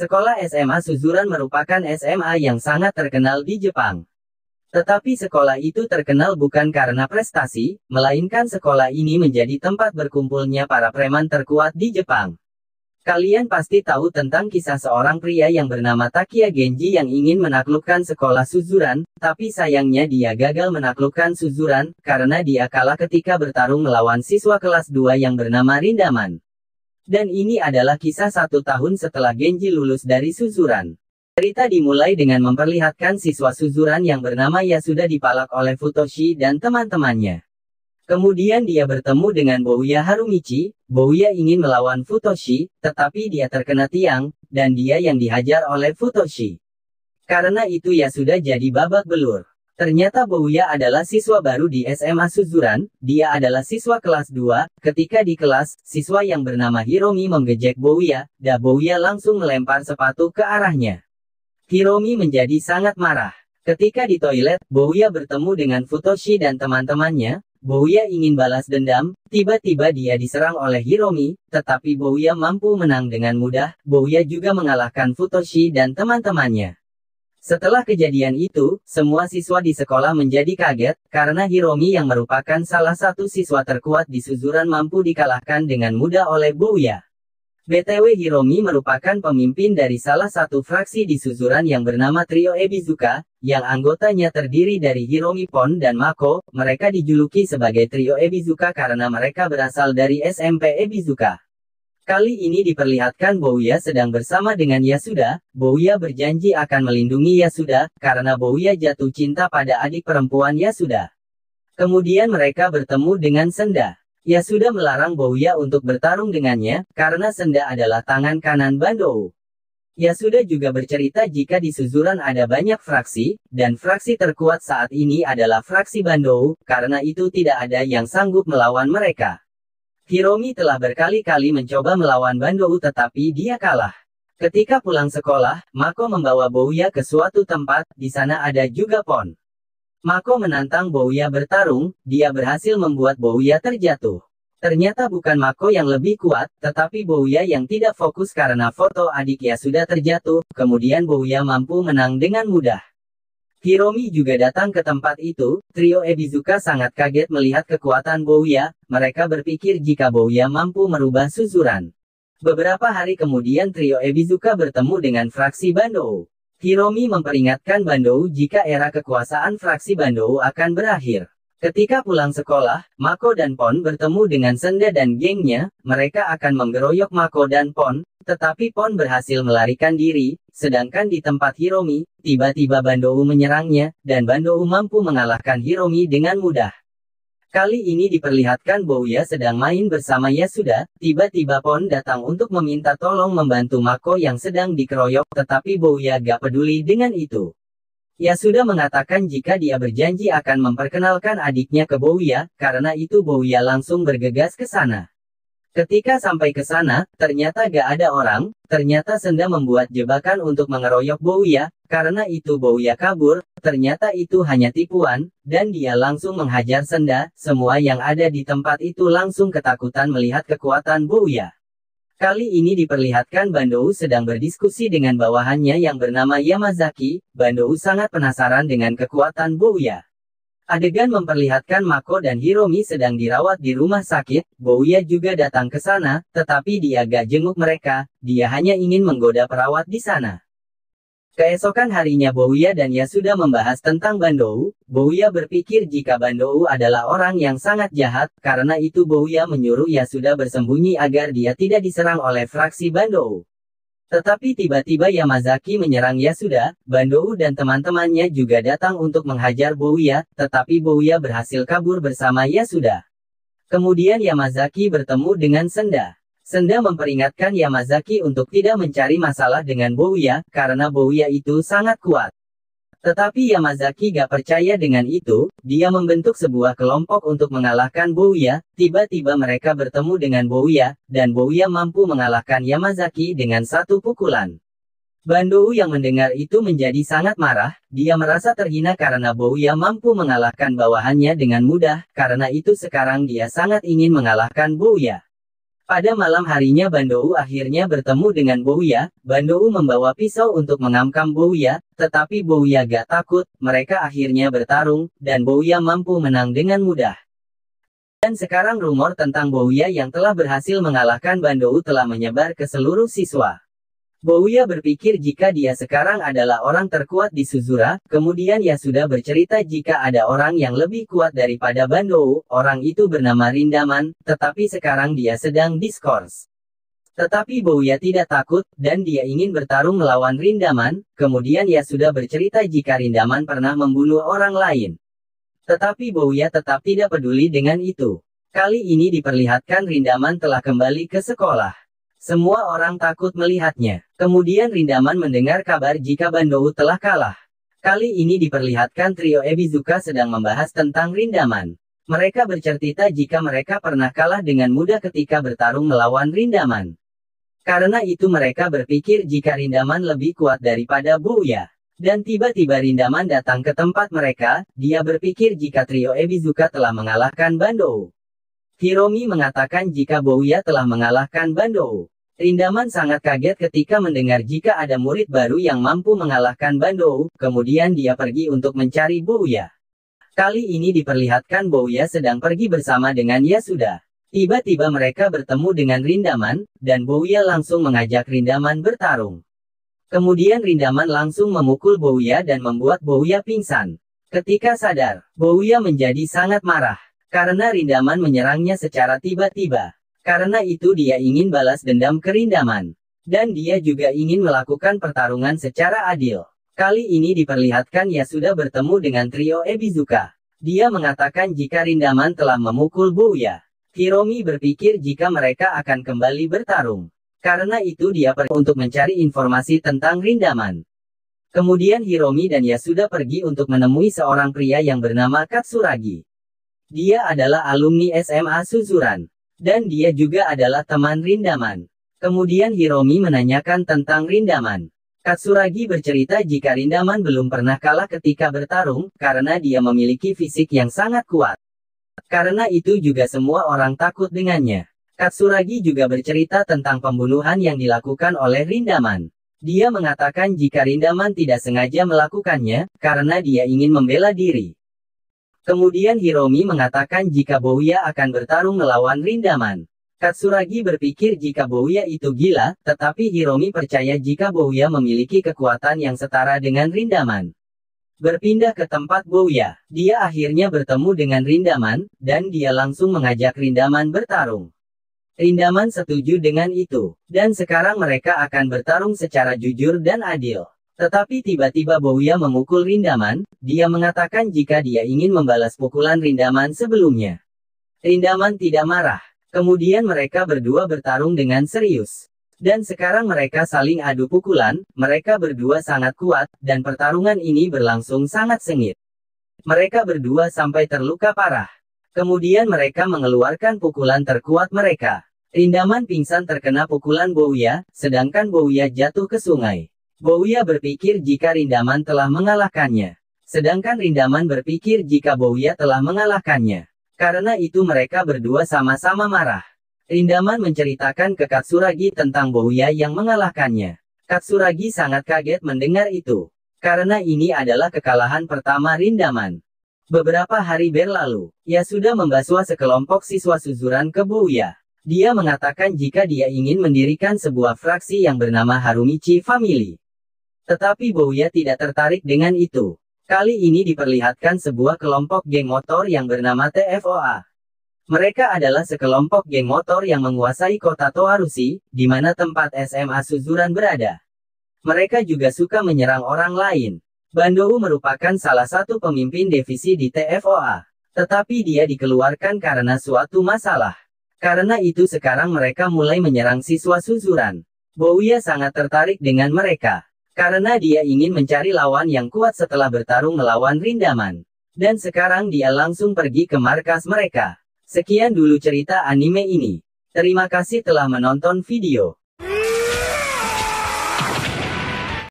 Sekolah SMA Suzuran merupakan SMA yang sangat terkenal di Jepang. Tetapi sekolah itu terkenal bukan karena prestasi, melainkan sekolah ini menjadi tempat berkumpulnya para preman terkuat di Jepang. Kalian pasti tahu tentang kisah seorang pria yang bernama Takia Genji yang ingin menaklukkan sekolah Suzuran, tapi sayangnya dia gagal menaklukkan Suzuran, karena dia kalah ketika bertarung melawan siswa kelas 2 yang bernama Rindaman. Dan ini adalah kisah 1 tahun setelah Genji lulus dari Suzuran. Cerita dimulai dengan memperlihatkan siswa Suzuran yang bernama Yasuda dipalak oleh Futoshi dan teman-temannya. Kemudian dia bertemu dengan Bouya Harumichi. Bouya ingin melawan Futoshi, tetapi dia terkena tiang, dan dia yang dihajar oleh Futoshi. Karena itu Yasuda jadi babak belur. Ternyata Bouya adalah siswa baru di SMA Suzuran, dia adalah siswa kelas 2, ketika di kelas, siswa yang bernama Hiromi menggejek Bouya, dan Bouya langsung melempar sepatu ke arahnya. Hiromi menjadi sangat marah. Ketika di toilet, Bouya bertemu dengan Futoshi dan teman-temannya. Bouya ingin balas dendam, tiba-tiba dia diserang oleh Hiromi, tetapi Bouya mampu menang dengan mudah. Bouya juga mengalahkan Futoshi dan teman-temannya. Setelah kejadian itu, semua siswa di sekolah menjadi kaget, karena Hiromi yang merupakan salah satu siswa terkuat di Suzuran mampu dikalahkan dengan mudah oleh Bouya. BTW Hiromi merupakan pemimpin dari salah satu fraksi di Suzuran yang bernama Trio Ebizuka, yang anggotanya terdiri dari Hiromi, Pon dan Mako. Mereka dijuluki sebagai Trio Ebizuka karena mereka berasal dari SMP Ebizuka. Kali ini diperlihatkan Bouya sedang bersama dengan Yasuda. Bouya berjanji akan melindungi Yasuda, karena Bouya jatuh cinta pada adik perempuan Yasuda. Kemudian mereka bertemu dengan Senda. Yasuda melarang Bouya untuk bertarung dengannya, karena Senda adalah tangan kanan Bandou. Yasuda juga bercerita jika di Suzuran ada banyak fraksi, dan fraksi terkuat saat ini adalah fraksi Bandou, karena itu tidak ada yang sanggup melawan mereka. Hiromi telah berkali-kali mencoba melawan Bandou tetapi dia kalah. Ketika pulang sekolah, Mako membawa Bouya ke suatu tempat, di sana ada juga Pon. Mako menantang Bouya bertarung, dia berhasil membuat Bouya terjatuh. Ternyata bukan Mako yang lebih kuat, tetapi Bouya yang tidak fokus karena foto adiknya sudah terjatuh, kemudian Bouya mampu menang dengan mudah. Hiromi juga datang ke tempat itu. Trio Ebizuka sangat kaget melihat kekuatan Bouya, mereka berpikir jika Bouya mampu merubah Suzuran. Beberapa hari kemudian Trio Ebizuka bertemu dengan fraksi Bandou. Hiromi memperingatkan Bandou jika era kekuasaan fraksi Bandou akan berakhir. Ketika pulang sekolah, Mako dan Pon bertemu dengan Senda dan gengnya, mereka akan menggeroyok Mako dan Pon, tetapi Pon berhasil melarikan diri, sedangkan di tempat Hiromi, tiba-tiba Bandou menyerangnya, dan Bandou mampu mengalahkan Hiromi dengan mudah. Kali ini diperlihatkan Bouya sedang main bersama Yasuda, tiba-tiba Pon datang untuk meminta tolong membantu Mako yang sedang dikeroyok, tetapi Bouya gak peduli dengan itu. Yasuda mengatakan jika dia berjanji akan memperkenalkan adiknya ke Bouya, karena itu Bouya langsung bergegas ke sana. Ketika sampai ke sana, ternyata gak ada orang, ternyata Senda membuat jebakan untuk mengeroyok Bouya, karena itu Bouya kabur, ternyata itu hanya tipuan, dan dia langsung menghajar Senda. Semua yang ada di tempat itu langsung ketakutan melihat kekuatan Bouya. Kali ini diperlihatkan Bandou sedang berdiskusi dengan bawahannya yang bernama Yamazaki. Bandou sangat penasaran dengan kekuatan Bouya. Adegan memperlihatkan Mako dan Hiromi sedang dirawat di rumah sakit. Bouya juga datang ke sana, tetapi dia gak jenguk mereka, dia hanya ingin menggoda perawat di sana. Keesokan harinya Bouya dan Yasuda membahas tentang Bandou. Bouya berpikir jika Bandou adalah orang yang sangat jahat, karena itu Bouya menyuruh Yasuda bersembunyi agar dia tidak diserang oleh fraksi Bandou. Tetapi tiba-tiba Yamazaki menyerang Yasuda. Bandou dan teman-temannya juga datang untuk menghajar Bouya, tetapi Bouya berhasil kabur bersama Yasuda. Kemudian Yamazaki bertemu dengan Senda. Senda memperingatkan Yamazaki untuk tidak mencari masalah dengan Bouya, karena Bouya itu sangat kuat. Tetapi Yamazaki gak percaya dengan itu, dia membentuk sebuah kelompok untuk mengalahkan Bouya. Tiba-tiba mereka bertemu dengan Bouya, dan Bouya mampu mengalahkan Yamazaki dengan satu pukulan. Bandou yang mendengar itu menjadi sangat marah, dia merasa terhina karena Bouya mampu mengalahkan bawahannya dengan mudah, karena itu sekarang dia sangat ingin mengalahkan Bouya. Pada malam harinya Bandou akhirnya bertemu dengan Bouya. Bandou membawa pisau untuk mengamkam Bouya, tetapi Bouya gak takut, mereka akhirnya bertarung, dan Bouya mampu menang dengan mudah. Dan sekarang rumor tentang Bouya yang telah berhasil mengalahkan Bandou telah menyebar ke seluruh siswa. Bouya berpikir jika dia sekarang adalah orang terkuat di Suzura, kemudian ia sudah bercerita jika ada orang yang lebih kuat daripada Bandou, orang itu bernama Rindaman, tetapi sekarang dia sedang diskors. Tetapi Bouya tidak takut, dan dia ingin bertarung melawan Rindaman, kemudian ia sudah bercerita jika Rindaman pernah membunuh orang lain. Tetapi Bouya tetap tidak peduli dengan itu. Kali ini diperlihatkan Rindaman telah kembali ke sekolah. Semua orang takut melihatnya. Kemudian Rindaman mendengar kabar jika Bandou telah kalah. Kali ini diperlihatkan trio Ebizuka sedang membahas tentang Rindaman. Mereka bercerita jika mereka pernah kalah dengan mudah ketika bertarung melawan Rindaman. Karena itu mereka berpikir jika Rindaman lebih kuat daripada Bouya. Dan tiba-tiba Rindaman datang ke tempat mereka, dia berpikir jika trio Ebizuka telah mengalahkan Bandou. Hiromi mengatakan jika Bouya telah mengalahkan Bandou. Rindaman sangat kaget ketika mendengar jika ada murid baru yang mampu mengalahkan Bandou, kemudian dia pergi untuk mencari Bouya. Kali ini diperlihatkan Bouya sedang pergi bersama dengan Yasuda. Tiba-tiba mereka bertemu dengan Rindaman, dan Bouya langsung mengajak Rindaman bertarung. Kemudian Rindaman langsung memukul Bouya dan membuat Bouya pingsan. Ketika sadar, Bouya menjadi sangat marah. Karena Rindaman menyerangnya secara tiba-tiba. Karena itu dia ingin balas dendam ke Rindaman. Dan dia juga ingin melakukan pertarungan secara adil. Kali ini diperlihatkan Yasuda bertemu dengan trio Ebizuka. Dia mengatakan jika Rindaman telah memukul Bouya. Hiromi berpikir jika mereka akan kembali bertarung. Karena itu dia pergi untuk mencari informasi tentang Rindaman. Kemudian Hiromi dan Yasuda pergi untuk menemui seorang pria yang bernama Katsuragi. Dia adalah alumni SMA Suzuran. Dan dia juga adalah teman Rindaman. Kemudian Hiromi menanyakan tentang Rindaman. Katsuragi bercerita jika Rindaman belum pernah kalah ketika bertarung, karena dia memiliki fisik yang sangat kuat. Karena itu juga semua orang takut dengannya. Katsuragi juga bercerita tentang pembunuhan yang dilakukan oleh Rindaman. Dia mengatakan jika Rindaman tidak sengaja melakukannya, karena dia ingin membela diri. Kemudian Hiromi mengatakan jika Bouya akan bertarung melawan Rindaman. Katsuragi berpikir jika Bouya itu gila, tetapi Hiromi percaya jika Bouya memiliki kekuatan yang setara dengan Rindaman. Berpindah ke tempat Bouya, dia akhirnya bertemu dengan Rindaman, dan dia langsung mengajak Rindaman bertarung. Rindaman setuju dengan itu, dan sekarang mereka akan bertarung secara jujur dan adil. Tetapi tiba-tiba Bouya memukul Rindaman, dia mengatakan jika dia ingin membalas pukulan Rindaman sebelumnya. Rindaman tidak marah. Kemudian mereka berdua bertarung dengan serius. Dan sekarang mereka saling adu pukulan, mereka berdua sangat kuat, dan pertarungan ini berlangsung sangat sengit. Mereka berdua sampai terluka parah. Kemudian mereka mengeluarkan pukulan terkuat mereka. Rindaman pingsan terkena pukulan Bouya, sedangkan Bouya jatuh ke sungai. Bouya berpikir jika Rindaman telah mengalahkannya. Sedangkan Rindaman berpikir jika Bouya telah mengalahkannya. Karena itu mereka berdua sama-sama marah. Rindaman menceritakan ke Katsuragi tentang Bouya yang mengalahkannya. Katsuragi sangat kaget mendengar itu. Karena ini adalah kekalahan pertama Rindaman. Beberapa hari berlalu, Yasuda membasua sekelompok siswa Suzuran ke Bouya. Dia mengatakan jika dia ingin mendirikan sebuah fraksi yang bernama Harumichi Family. Tetapi Bouya tidak tertarik dengan itu. Kali ini diperlihatkan sebuah kelompok geng motor yang bernama TFOA. Mereka adalah sekelompok geng motor yang menguasai kota Toarushi, di mana tempat SMA Suzuran berada. Mereka juga suka menyerang orang lain. Bandou merupakan salah satu pemimpin divisi di TFOA. Tetapi dia dikeluarkan karena suatu masalah. Karena itu sekarang mereka mulai menyerang siswa Suzuran. Bouya sangat tertarik dengan mereka. Karena dia ingin mencari lawan yang kuat setelah bertarung melawan Rindaman. Dan sekarang dia langsung pergi ke markas mereka. Sekian dulu cerita anime ini. Terima kasih telah menonton video.